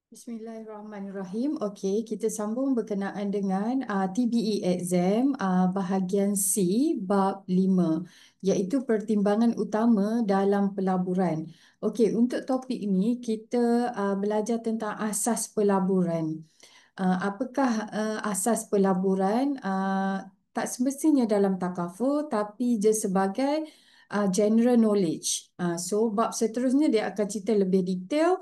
Bismillahirrahmanirrahim. Okey, kita sambung berkenaan dengan TBE exam bahagian C bab 5 iaitu pertimbangan utama dalam pelaburan. Okey, untuk topik ini kita belajar tentang asas pelaburan. Apakah asas pelaburan? Tak semestinya dalam takaful tapi dia sebagai general knowledge. So bab seterusnya dia akan cerita lebih detail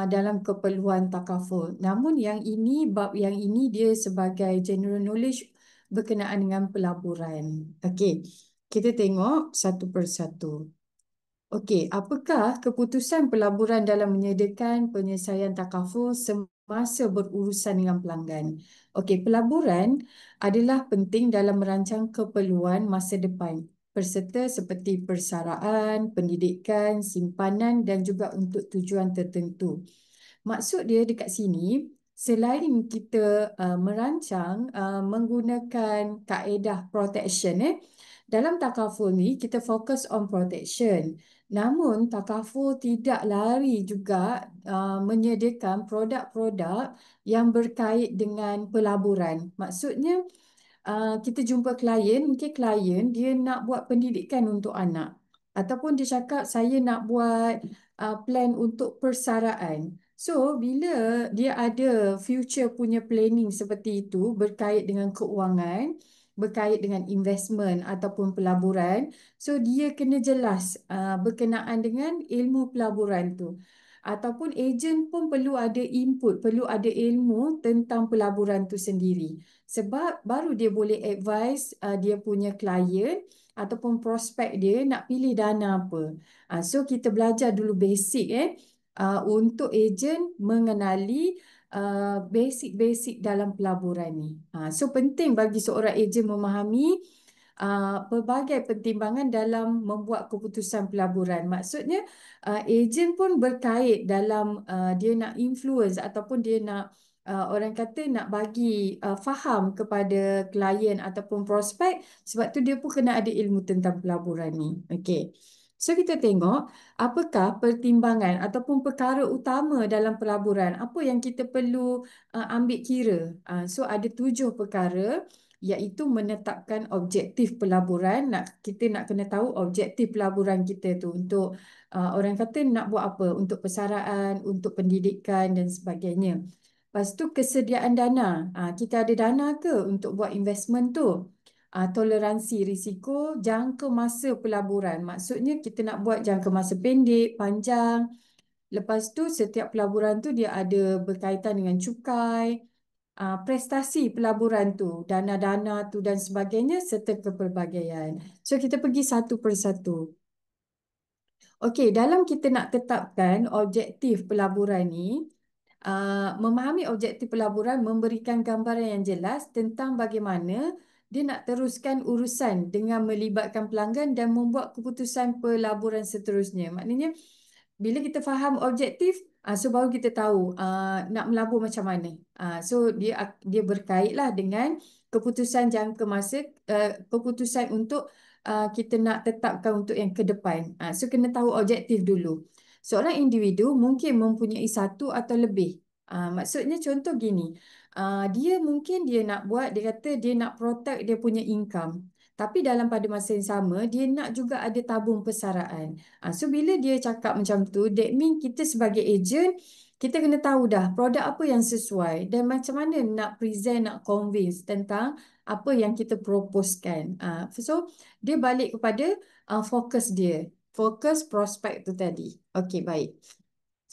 dalam keperluan takaful. Namun yang ini, bab yang ini dia sebagai general knowledge berkenaan dengan pelaburan. Okey, kita tengok satu persatu. Okey, apakah keputusan pelaburan dalam menyediakan penyelesaian takaful semasa berurusan dengan pelanggan? Okey, pelaburan adalah penting dalam merancang keperluan masa depan peserta seperti persaraan, pendidikan, simpanan dan juga untuk tujuan tertentu. Maksud dia dekat sini, selain kita merancang menggunakan kaedah protection, dalam takaful ni kita fokus on protection. Namun takaful tidak lari juga menyediakan produk-produk yang berkait dengan pelaburan. Maksudnya kita jumpa klien, mungkin klien dia nak buat pendidikan untuk anak. Ataupun dia cakap saya nak buat plan untuk persaraan. So, bila dia ada future punya planning seperti itu berkait dengan keuangan, berkait dengan investment ataupun pelaburan, so dia kena jelas berkenaan dengan ilmu pelaburan tu. Ataupun ejen pun perlu ada input, perlu ada ilmu tentang pelaburan tu sendiri. Sebab baru dia boleh advise dia punya klien ataupun prospek dia nak pilih dana apa. So kita belajar dulu basic untuk ejen mengenali basic-basic dalam pelaburan ni. So penting bagi seorang ejen memahami pelbagai pertimbangan dalam membuat keputusan pelaburan. Maksudnya ejen pun berkait dalam dia nak influence ataupun dia nak orang kata nak bagi faham kepada klien ataupun prospek, sebab tu dia pun kena ada ilmu tentang pelaburan ni. Okey. So kita tengok apakah pertimbangan ataupun perkara utama dalam pelaburan. Apa yang kita perlu ambil kira. So ada 7 perkara iaitu menetapkan objektif pelaburan. Kita nak kena tahu objektif pelaburan kita tu untuk orang kata nak buat apa, untuk persaraan, untuk pendidikan dan sebagainya. Lepas tu kesediaan dana. Kita ada dana ke untuk buat investment tu? Toleransi risiko, jangka masa pelaburan. Maksudnya kita nak buat jangka masa pendek, panjang. Lepas tu setiap pelaburan tu dia ada berkaitan dengan cukai, prestasi pelaburan tu, dana-dana tu dan sebagainya serta kepelbagaian. So kita pergi satu persatu. Okey, dalam kita nak tetapkan objektif pelaburan ni, memahami objektif pelaburan memberikan gambaran yang jelas tentang bagaimana dia nak teruskan urusan dengan melibatkan pelanggan dan membuat keputusan pelaburan seterusnya. Maknanya bila kita faham objektif, so baru kita tahu nak melabur macam mana. So dia berkaitlah dengan keputusan jangka masa, keputusan untuk kita nak tetapkan untuk yang ke depan. So kena tahu objektif dulu. Seorang individu mungkin mempunyai satu atau lebih. Maksudnya contoh gini, dia mungkin dia nak buat, dia kata dia nak protect dia punya income. Tapi dalam pada masa yang sama, dia nak juga ada tabung persaraan. So bila dia cakap macam tu, that mean kita sebagai agent, kita kena tahu dah produk apa yang sesuai dan macam mana nak present, nak convince tentang apa yang kita proposekan. So dia balik kepada fokus dia, fokus prospek tu tadi. Okey, baik.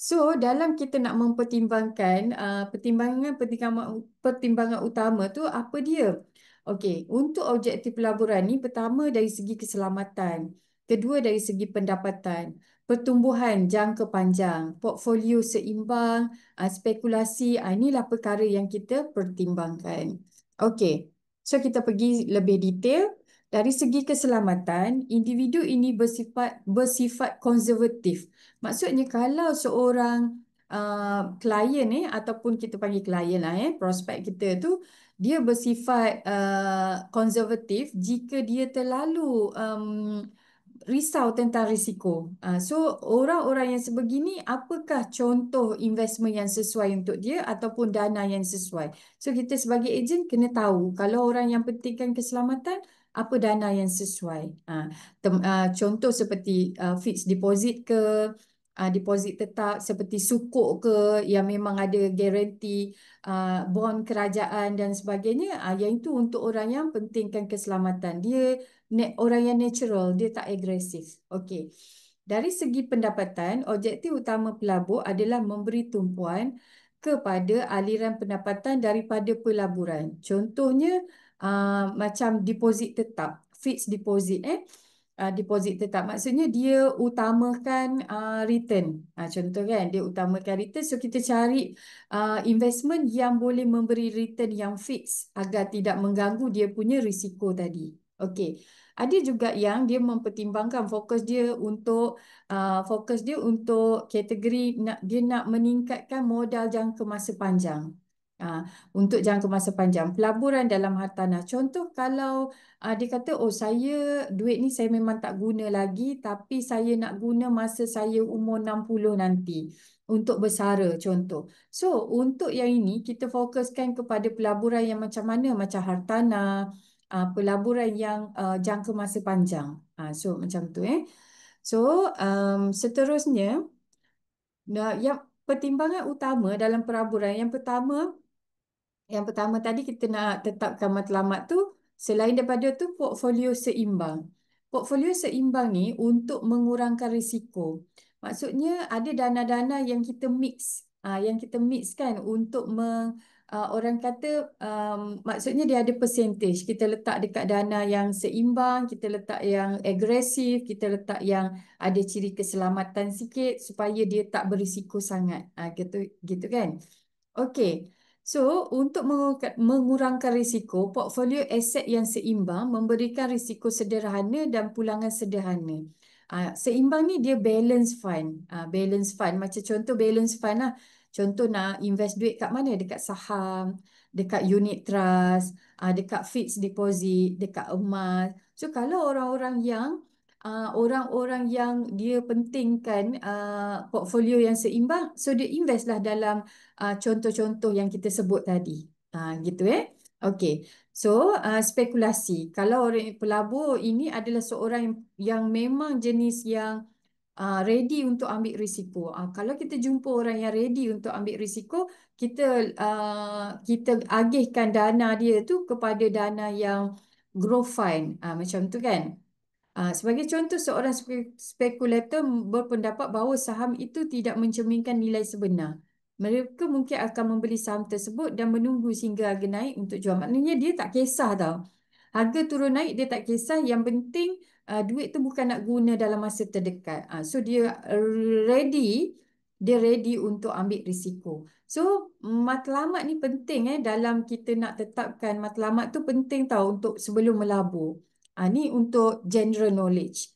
So, dalam kita nak mempertimbangkan pertimbangan utama tu apa dia? Okey, untuk objektif pelaburan ni pertama dari segi keselamatan, kedua dari segi pendapatan, pertumbuhan jangka panjang, portfolio seimbang, spekulasi, inilah perkara yang kita pertimbangkan. Okey. So kita pergi lebih detail. Dari segi keselamatan, individu ini bersifat konservatif. Maksudnya kalau seorang klien ataupun kita panggil klien lah prospek kita tu dia bersifat konservatif jika dia terlalu risau tentang risiko. So orang-orang yang sebegini, apakah contoh investment yang sesuai untuk dia ataupun dana yang sesuai? So kita sebagai ejen kena tahu kalau orang yang pentingkan keselamatan, apa dana yang sesuai. Contoh seperti fixed deposit ke, deposit tetap seperti sukuk ke yang memang ada guarantee, bond kerajaan dan sebagainya. Yang itu untuk orang yang pentingkan keselamatan. Dia orang yang natural, dia tak agresif. Okey. Dari segi pendapatan, objektif utama pelabur adalah memberi tumpuan kepada aliran pendapatan daripada pelaburan. Contohnya macam deposit tetap, fixed deposit deposit tetap. Maksudnya dia utamakan return. Contoh kan, dia utamakan return. So kita cari investment yang boleh memberi return yang fix agar tidak mengganggu dia punya risiko tadi. Okey. Ada juga yang dia mempertimbangkan fokus dia untuk kategori dia nak meningkatkan modal jangka masa panjang. Untuk jangka masa panjang, pelaburan dalam hartanah. Contoh kalau dia kata, oh saya duit ni saya memang tak guna lagi, tapi saya nak guna masa saya umur 60 nanti untuk bersara contoh. So untuk yang ini kita fokuskan kepada pelaburan yang macam mana, macam hartanah, pelaburan yang jangka masa panjang. So macam tu So seterusnya, yang pertimbangan utama dalam pelaburan yang pertama tadi kita nak tetapkan matlamat tu, selain daripada tu portfolio seimbang. Portfolio seimbang ni untuk mengurangkan risiko. Maksudnya ada dana-dana yang kita mix, yang kita mix kan untuk orang kata maksudnya dia ada percentage. Kita letak dekat dana yang seimbang, kita letak yang agresif, kita letak yang ada ciri keselamatan sikit supaya dia tak berisiko sangat. Gitu gitu kan. Okey. So, untuk mengurangkan risiko, portfolio aset yang seimbang memberikan risiko sederhana dan pulangan sederhana. Seimbang ni dia balance fund. Balance fund, macam contoh balance fund lah. Contoh nak invest duit kat mana? Dekat saham, dekat unit trust, dekat fixed deposit, dekat emas. So, kalau orang-orang yang dia pentingkan portfolio yang seimbang, so dia invest lah dalam contoh-contoh yang kita sebut tadi. Gitu Okey. So spekulasi. Kalau orang pelabur ini adalah seorang yang memang jenis yang ready untuk ambil risiko. Kalau kita jumpa orang yang ready untuk ambil risiko, kita agihkan dana dia tu kepada dana yang growth fund. Macam tu kan. Sebagai contoh, seorang spekulator berpendapat bahawa saham itu tidak mencerminkan nilai sebenar. Mereka mungkin akan membeli saham tersebut dan menunggu sehingga harga naik untuk jual. Maknanya dia tak kisah tau. Harga turun naik dia tak kisah. Yang penting duit tu bukan nak guna dalam masa terdekat. So dia ready untuk ambil risiko. So matlamat ni penting dalam kita nak tetapkan matlamat tu penting tau untuk sebelum melabur. Ni untuk general knowledge.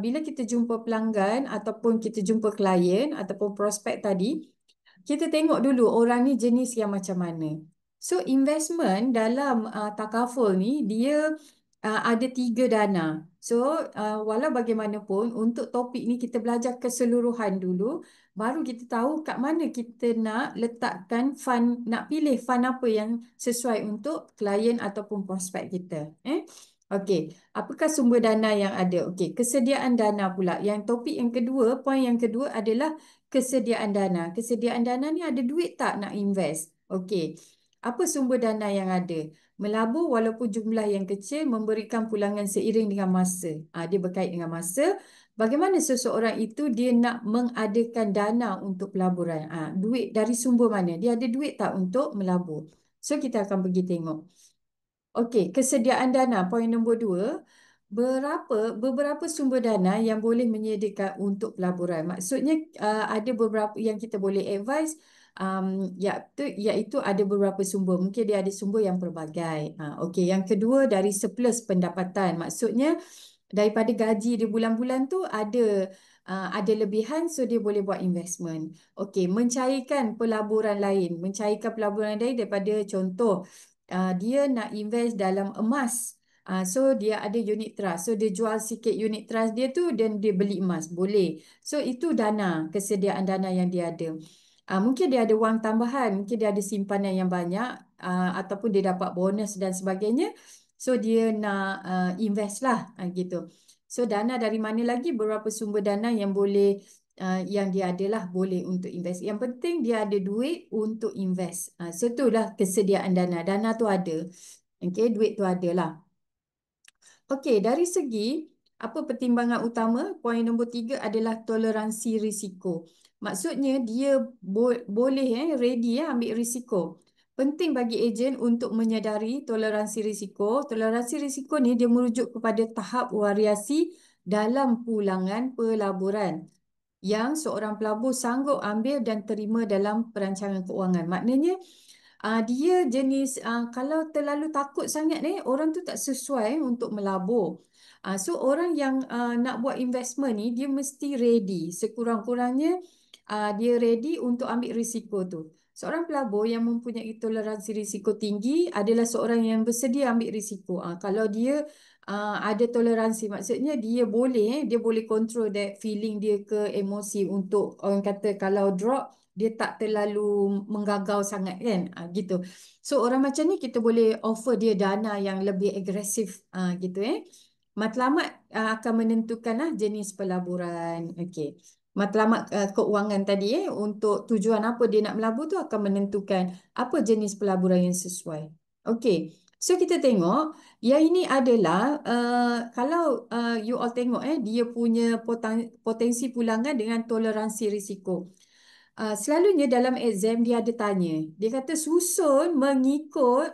Bila kita jumpa pelanggan ataupun kita jumpa klien ataupun prospek tadi, kita tengok dulu orang ni jenis yang macam mana. So investment dalam takaful ni dia ada 3 dana. So walau bagaimanapun untuk topik ni kita belajar keseluruhan dulu, baru kita tahu kat mana kita nak letakkan fund, nak pilih fund apa yang sesuai untuk klien ataupun prospek kita. Okey, apakah sumber dana yang ada? Okey, kesediaan dana pula. Yang topik yang kedua, poin yang kedua adalah kesediaan dana. Kesediaan dana ni ada duit tak nak invest? Okey, apa sumber dana yang ada? Melabur walaupun jumlah yang kecil memberikan pulangan seiring dengan masa. Dia berkait dengan masa. Bagaimana seseorang itu dia nak mengadakan dana untuk pelaburan? Duit dari sumber mana? Dia ada duit tak untuk melabur? So kita akan pergi tengok. Okey, kesediaan dana, poin nombor 2. Beberapa sumber dana yang boleh menyediakan untuk pelaburan. Maksudnya ada beberapa yang kita boleh advise, iaitu ada beberapa sumber. Mungkin dia ada sumber yang pelbagai. Okey, yang kedua dari surplus pendapatan. Maksudnya daripada gaji dia bulan-bulan tu ada lebihan, so dia boleh buat investment. Okey, mencairkan pelaburan lain. Mencairkan pelaburan lain daripada contoh, dia nak invest dalam emas. So dia ada unit trust. So dia jual sikit unit trust dia tu dan dia beli emas. Boleh. So itu dana, kesediaan dana yang dia ada. Mungkin dia ada wang tambahan, mungkin dia ada simpanan yang banyak ataupun dia dapat bonus dan sebagainya. So dia nak invest lah gitu. So dana dari mana lagi? Beberapa sumber dana yang boleh yang dia adalah boleh untuk invest. Yang penting dia ada duit untuk invest. So itulah kesediaan dana. Dana tu ada. Okey, duit tu ada lah. Okey, dari segi apa pertimbangan utama, poin nombor 3 adalah toleransi risiko. Maksudnya dia boleh ready ambil risiko. Penting bagi ejen untuk menyedari toleransi risiko. Toleransi risiko ni dia merujuk kepada tahap variasi dalam pulangan pelaburan yang seorang pelabur sanggup ambil dan terima dalam perancangan keuangan. Maknanya dia jenis kalau terlalu takut sangat orang tu tak sesuai untuk melabur. So orang yang nak buat investment ni dia mesti ready. Sekurang-kurangnya dia ready untuk ambil risiko tu. Seorang pelabur yang mempunyai toleransi risiko tinggi adalah seorang yang bersedia ambil risiko. Kalau dia ada toleransi, maksudnya dia boleh control that feeling dia ke emosi untuk orang kata kalau drop dia tak terlalu menggagau sangat kan gitu. So orang macam ni kita boleh offer dia dana yang lebih agresif gitu. Matlamat akan menentukan jenis pelaburan. Okey. Matlamat keuangan tadi untuk tujuan apa dia nak melabur tu akan menentukan apa jenis pelaburan yang sesuai. Okey. So kita tengok yang ini adalah kalau you all tengok dia punya potensi pulangan dengan toleransi risiko. Selalunya dalam exam dia ada tanya. Dia kata susun mengikut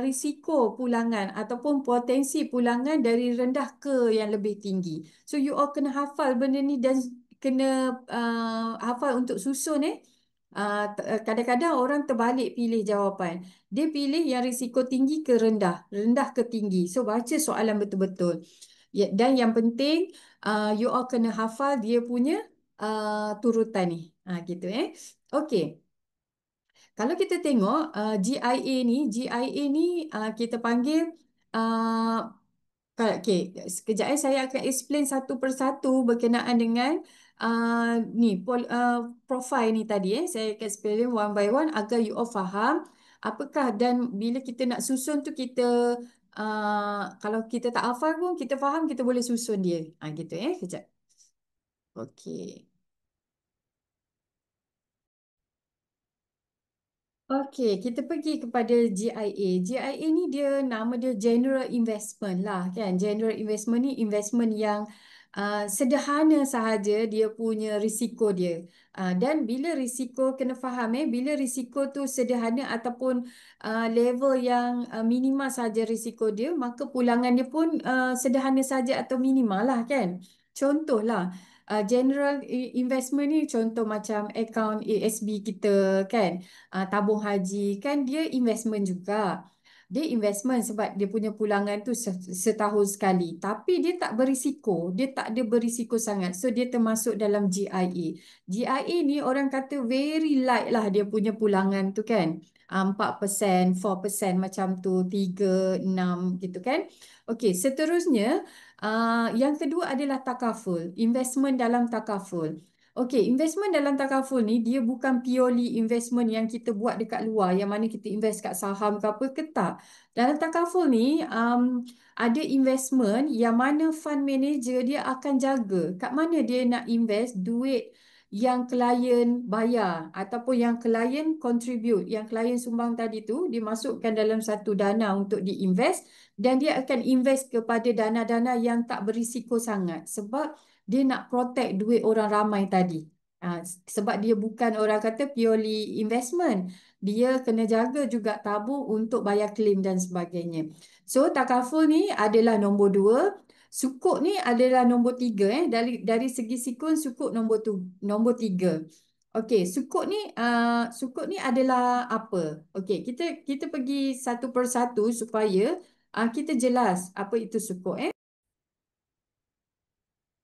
risiko pulangan ataupun potensi pulangan dari rendah ke yang lebih tinggi. So you all kena hafal benda ni dan kena hafal untuk susun kadang-kadang orang terbalik pilih jawapan. Dia pilih yang risiko tinggi ke rendah, rendah ke tinggi. So baca soalan betul-betul. Dan yang penting you all kena hafal dia punya turutan ni. Gitu Okey. Kalau kita tengok GIA ni kita panggil uh, okey, sekejap saya akan explain satu persatu berkenaan dengan profile ni tadi Saya akan explain one by one agar you all faham apakah dan bila kita nak susun tu kita kalau kita tak hafal pun kita faham kita boleh susun dia. Gitu Sekejap. Okey. Okey, kita pergi kepada GIA. GIA ni dia nama dia General Investment lah kan. General Investment ni investment yang sederhana sahaja dia punya risiko dia. Dan bila risiko kena faham bila risiko tu sederhana ataupun level yang minimal sahaja risiko dia, maka pulangan dia pun sederhana saja atau minimal lah kan. Contohlah general investment ni contoh macam account ASB kita kan, tabung haji kan dia investment juga. Dia investment sebab dia punya pulangan tu setahun sekali. Tapi dia tak berisiko. Dia tak ada berisiko sangat. So dia termasuk dalam GIA. GIA ni orang kata very light lah dia punya pulangan tu kan. 4%, 4% macam tu, 3, 6 gitu kan. Okey, seterusnya yang kedua adalah takaful. Investment dalam takaful. Okey, investment dalam takaful ni dia bukan purely investment yang kita buat dekat luar, yang mana kita invest kat saham ke apa ke tak. Dalam takaful ni ada investment yang mana fund manager dia akan jaga kat mana dia nak invest duit yang klien bayar ataupun yang klien contribute, yang klien sumbang tadi tu dimasukkan dalam satu dana untuk diinvest dan dia akan invest kepada dana-dana yang tak berisiko sangat sebab dia nak protect duit orang ramai tadi. Sebab dia bukan orang kata purely investment. Dia kena jaga juga tabung untuk bayar claim dan sebagainya. So takaful ni adalah nombor 2. Sukuk ni adalah nombor 3. Dari segi sikun sukuk nombor 3. Okey, sukuk ni adalah apa? Okey, kita pergi satu persatu supaya kita jelas apa itu sukuk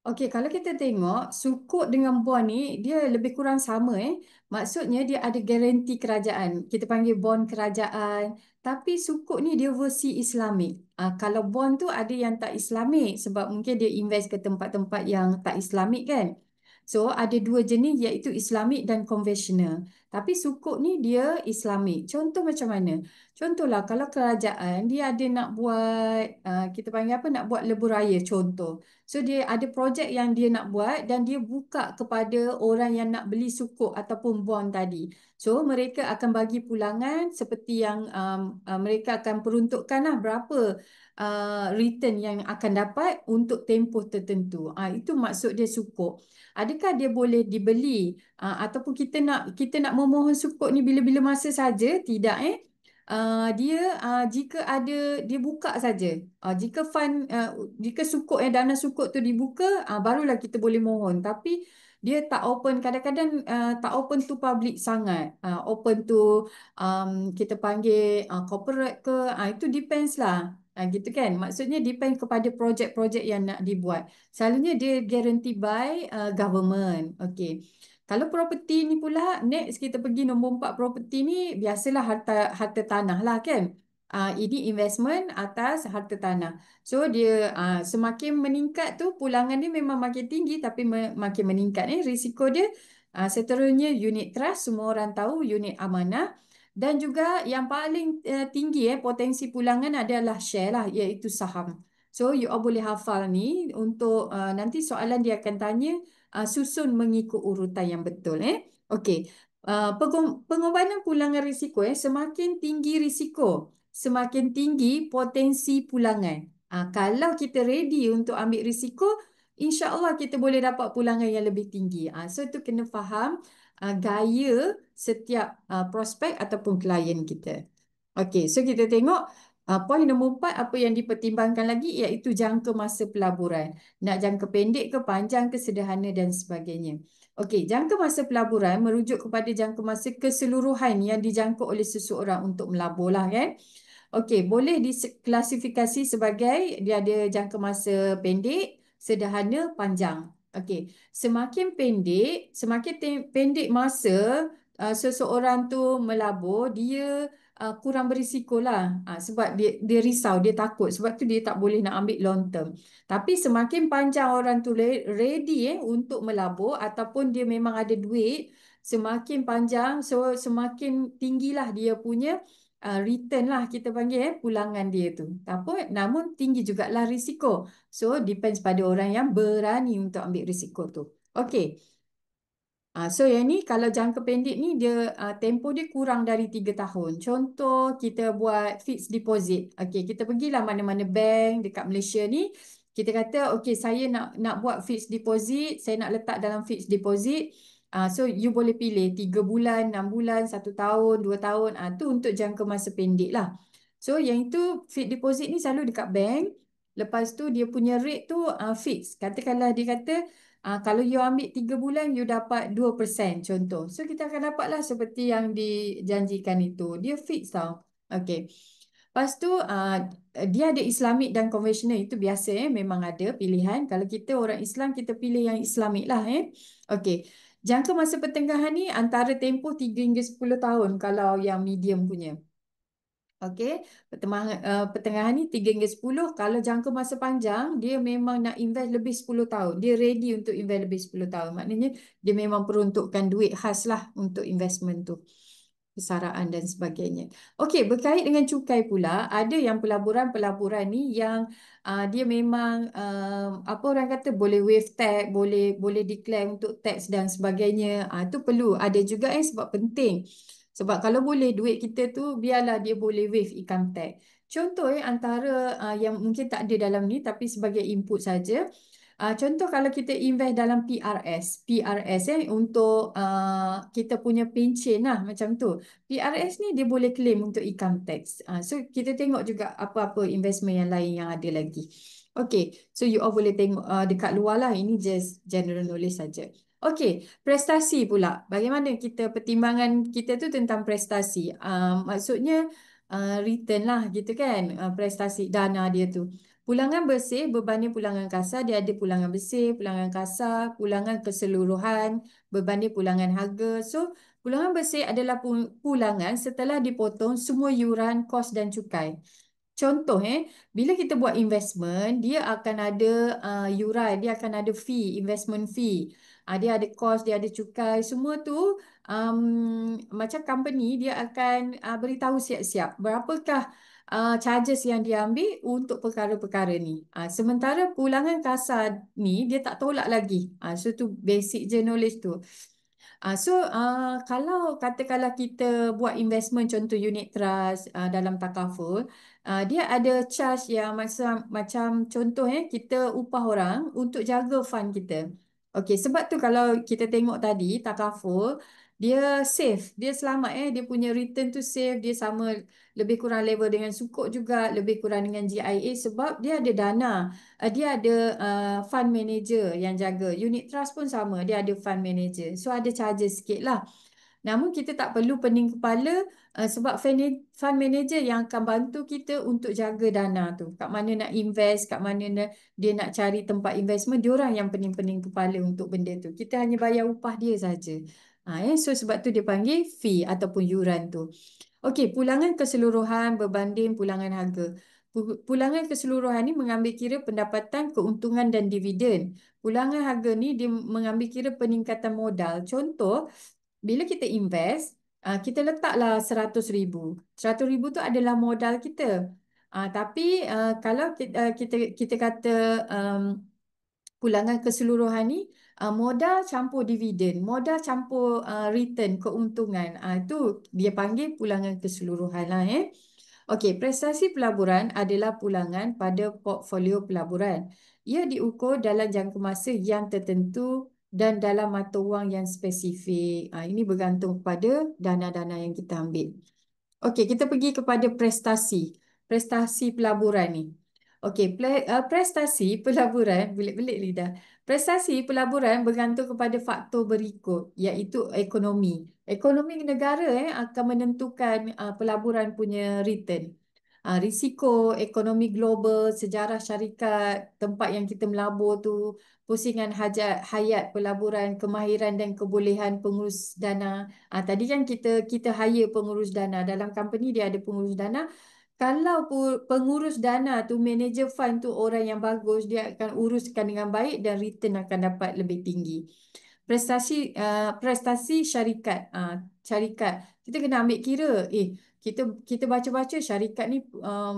Okey, kalau kita tengok sukuk dengan bond ni dia lebih kurang sama Maksudnya dia ada garanti kerajaan. Kita panggil bond kerajaan. Tapi sukuk ni dia versi Islamik. Kalau bond tu ada yang tak Islamik sebab mungkin dia invest ke tempat-tempat yang tak Islamik kan. So ada dua jenis iaitu Islamik dan konvensional. Tapi sukuk ni dia Islamik. Contoh macam mana? Contohlah kalau kerajaan dia ada nak buat kita panggil apa nak buat lebuh raya contoh. So dia ada projek yang dia nak buat dan dia buka kepada orang yang nak beli sukuk ataupun bond tadi. So mereka akan bagi pulangan seperti yang mereka akan peruntukkan lah berapa return yang akan dapat untuk tempoh tertentu. Itu maksud dia sukuk. Adakah dia boleh dibeli ataupun kita nak memohon sukuk ni bila-bila masa saja? Tidak dia jika ada dia buka saja. Jika jika sukuk dana sukuk tu dibuka barulah kita boleh mohon. Tapi dia tak open kadang-kadang tak open to public sangat. Open to kita panggil corporate ke itu depends lah. Gitu kan. Maksudnya depend kepada projek-projek yang nak dibuat. Selalunya dia guarantee by government. Okay. Kalau properti ni pula, next kita pergi nombor 4 properti ni, biasalah harta harta tanah lah kan. Ini investment atas harta tanah. So dia semakin meningkat tu, pulangan dia memang makin tinggi tapi makin meningkat ni risiko dia. Seterusnya unit trust, semua orang tahu unit amanah. Dan juga yang paling tinggi potensi pulangan adalah share lah, iaitu saham. So you all boleh hafal ni untuk nanti soalan dia akan tanya susun mengikut urutan yang betul Okey. Pengorbanan pulangan risiko semakin tinggi risiko, semakin tinggi potensi pulangan. Kalau kita ready untuk ambil risiko, insya-Allah kita boleh dapat pulangan yang lebih tinggi. So itu kena faham gaya setiap prospek ataupun klien kita. Okey, so kita tengok poin nombor 4 apa yang dipertimbangkan lagi iaitu jangka masa pelaburan. Nak jangka pendek ke panjang ke sederhana dan sebagainya. Okey, jangka masa pelaburan merujuk kepada jangka masa keseluruhan yang dijangka oleh seseorang untuk melabur lah kan. Okey, boleh diklasifikasi sebagai dia ada jangka masa pendek, sederhana, panjang. Okey, semakin pendek, pendek masa seseorang tu melabur, dia kurang berisiko lah. Sebab dia risau, dia takut. Sebab tu dia tak boleh nak ambil long term. Tapi semakin panjang orang tu ready untuk melabur ataupun dia memang ada duit, semakin panjang, so semakin tinggilah dia punya return lah kita panggil pulangan dia tu. Tapi namun tinggi jugalah risiko. So depends pada orang yang berani untuk ambil risiko tu. Okey. So yang ni kalau jangka pendek ni dia tempoh dia kurang dari 3 tahun. Contoh kita buat fixed deposit. Okey, kita pergilah mana-mana bank dekat Malaysia ni. Kita kata okey saya nak buat fixed deposit, saya nak letak dalam fixed deposit. So you boleh pilih 3 bulan, 6 bulan, 1 tahun, 2 tahun. Tu untuk jangka masa pendek lah. So yang itu fixed deposit ni selalu dekat bank. Lepas tu dia punya rate tu fix. Katakanlah dia kata kalau you ambil 3 bulan, you dapat 2% contoh. So, kita akan dapatlah seperti yang dijanjikan itu. Dia fix tau. Okay. Lepas tu, dia ada Islamik dan konvensional. Itu biasa memang ada pilihan. Kalau kita orang Islam, kita pilih yang Islamik lah Okay. Jangka masa pertengahan ni antara tempoh 3 hingga 10 tahun kalau yang medium punya. Okey, pertengahan ni 3 hingga 10. Kalau jangka masa panjang, dia memang nak invest lebih 10 tahun. Dia ready untuk invest lebih 10 tahun. Maknanya dia memang peruntukkan duit khas lah untuk investment tu. Persaraan dan sebagainya. Okey, berkait dengan cukai pula, ada yang pelaburan-pelaburan ni yang dia memang apa orang kata boleh waive tax, boleh declare untuk tax dan sebagainya. Itu perlu. Ada juga sebab penting. Sebab kalau boleh duit kita tu biarlah dia boleh waive income tax. Contoh antara yang mungkin tak ada dalam ni tapi sebagai input saja. Contoh kalau kita invest dalam PRS untuk kita punya pencen lah macam tu. PRS ni dia boleh claim untuk income tax. So kita tengok juga apa-apa investment yang lain yang ada lagi. Okay, so you all boleh tengok dekat luar lah. Ini just general knowledge saja. Okey, prestasi pula. Bagaimana kita pertimbangan kita tu tentang prestasi? Maksudnya return lah gitu kan, prestasi dana dia tu. Pulangan bersih berbanding pulangan kasar, dia ada pulangan bersih, pulangan kasar, pulangan keseluruhan berbanding pulangan harga. So, pulangan bersih adalah pulangan setelah dipotong semua yuran, kos dan cukai. Contoh bila kita buat investment, dia akan ada yuran, dia akan ada fee, investment fee. Dia ada kos, dia ada cukai, semua tu macam company dia akan beritahu siap-siap berapakah charges yang dia ambil untuk perkara-perkara ni. Sementara pulangan kasar ni dia tak tolak lagi. So tu basic je knowledge tu. Kalau katakanlah kita buat investment contoh unit trust dalam takaful, dia ada charge yang macam contoh kita upah orang untuk jaga fund kita. Okey, sebab tu kalau kita tengok tadi takaful, dia safe, dia selamat dia punya return tu safe, dia sama lebih kurang level dengan sukuk juga, lebih kurang dengan GIA sebab dia ada dana. Dia ada fund manager yang jaga. Unit trust pun sama, dia ada fund manager. So ada charges sikit lah. Namun kita tak perlu pening kepala sebab fund manager yang akan bantu kita untuk jaga dana tu. Kat mana nak invest, kat mana dia nak cari tempat investment, dia orang yang pening-pening kepala untuk benda tu. Kita hanya bayar upah dia saja. So sebab tu dia panggil fee ataupun yuran tu. Okey, pulangan keseluruhan berbanding pulangan harga. Pulangan keseluruhan ni mengambil kira pendapatan, keuntungan dan dividen. Pulangan harga ni dia mengambil kira peningkatan modal. Contoh, bila kita invest, kita letaklah 100,000. 100,000 tu adalah modal kita. Tapi kalau kita kata pulangan keseluruhan ni modal campur dividen, modal campur return, keuntungan. Itu dia panggil pulangan keseluruhan lah Okey, prestasi pelaburan adalah pulangan pada portfolio pelaburan. Ia diukur dalam jangka masa yang tertentu dan dalam mata wang yang spesifik. Ini bergantung kepada dana-dana yang kita ambil. Okey, kita pergi kepada prestasi. Prestasi pelaburan ni. Okey, prestasi pelaburan, belit-belit lidah. Prestasi pelaburan bergantung kepada faktor berikut, iaitu ekonomi. Ekonomi negara akan menentukan pelaburan punya return. Risiko ekonomi global, sejarah syarikat, tempat yang kita melabur tu, pusingan hajat hayat pelaburan, kemahiran dan kebolehan pengurus dana. Tadi kan kita hire pengurus dana. Dalam company dia ada pengurus dana. Kalau pengurus dana tu, manager fund tu orang yang bagus, dia akan uruskan dengan baik dan return akan dapat lebih tinggi. Prestasi syarikat. Syarikat. Kita kena ambil kira. Kita baca-baca syarikat ni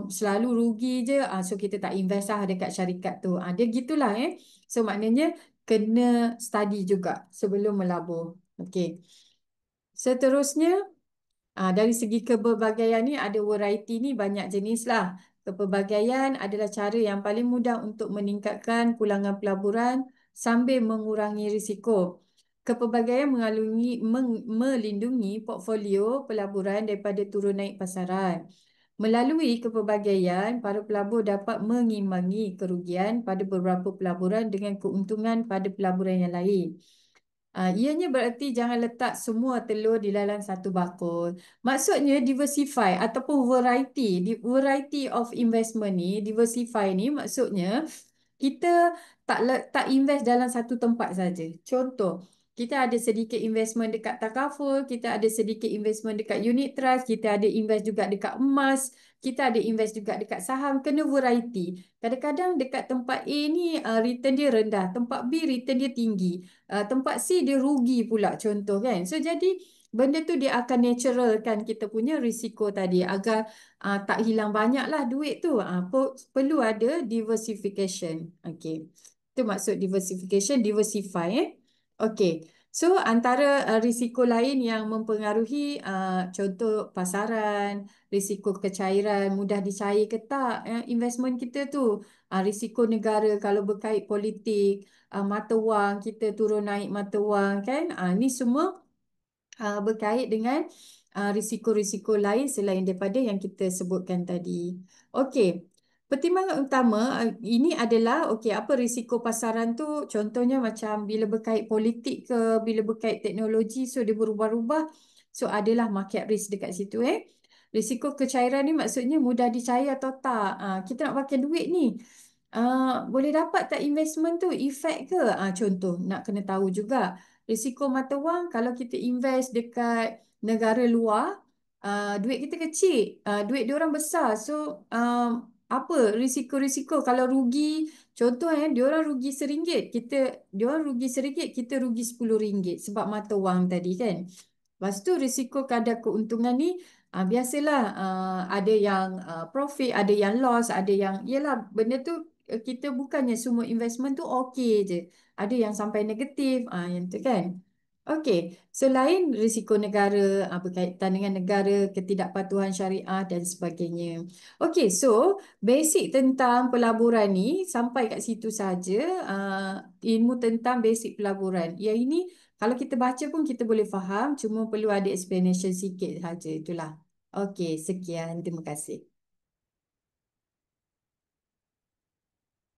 selalu rugi je. So kita tak invest lah dekat syarikat tu. Dia gitulah So maknanya kena study juga sebelum melabur. Okey. Seterusnya, dari segi kepelbagaian ni ada variety ni banyak jenis lah. Kepelbagaian adalah cara yang paling mudah untuk meningkatkan pulangan pelaburan sambil mengurangi risiko. Kepelbagaian melindungi portfolio pelaburan daripada turun naik pasaran. Melalui kepelbagaian, para pelabur dapat mengimbangi kerugian pada beberapa pelaburan dengan keuntungan pada pelaburan yang lain. Ianya bererti jangan letak semua telur di dalam satu bakul. Maksudnya diversify ataupun variety. Variety of investment ni, diversify ni maksudnya kita tak invest dalam satu tempat saja. Contoh, kita ada sedikit investment dekat takaful, kita ada sedikit investment dekat unit trust, kita ada invest juga dekat emas, kita ada invest juga dekat saham, kena variety. Kadang-kadang dekat tempat A ni return dia rendah, tempat B return dia tinggi, tempat C dia rugi pula contoh kan. So jadi benda tu dia akan naturalkan kita punya risiko tadi agar tak hilang banyaklah duit tu. Perlu ada diversification. Okey. Itu maksud diversification, diversify Okey. So antara risiko lain yang mempengaruhi contoh pasaran, risiko kecairan, mudah dicair ke tak investment kita tu. Risiko negara kalau berkait politik, mata wang kita turun naik mata wang kan. Ni semua berkait dengan risiko-risiko lain selain daripada yang kita sebutkan tadi. Okey. Pertimbangan utama ini adalah apa risiko pasaran tu, contohnya macam bila berkait politik ke, bila berkait teknologi, so dia berubah-ubah, so adalah market risk dekat situ Risiko kecairan ni maksudnya mudah dicair atau tak. Kita nak pakai duit ni. Boleh dapat tak investment tu efek ke? Contoh nak kena tahu juga. Risiko mata wang kalau kita invest dekat negara luar, duit kita kecil, duit dia orang besar. So apa risiko-risiko kalau rugi, contoh dia orang rugi RM1, dia orang rugi RM1, kita rugi RM10 sebab mata wang tadi kan. Lepas tu risiko kadar keuntungan ni biasalah, ada yang profit, ada yang loss, ada yang yalah benda tu, kita bukannya semua investment tu okey je. Ada yang sampai negatif, yang tu kan. Okey, selain risiko negara, berkaitan dengan negara, ketidakpatuhan syariah dan sebagainya. Okey, so basic tentang pelaburan ni sampai kat situ saja, ilmu tentang basic pelaburan. Yang ini kalau kita baca pun kita boleh faham, cuma perlu ada explanation sikit saja itulah. Okey, sekian. Terima kasih.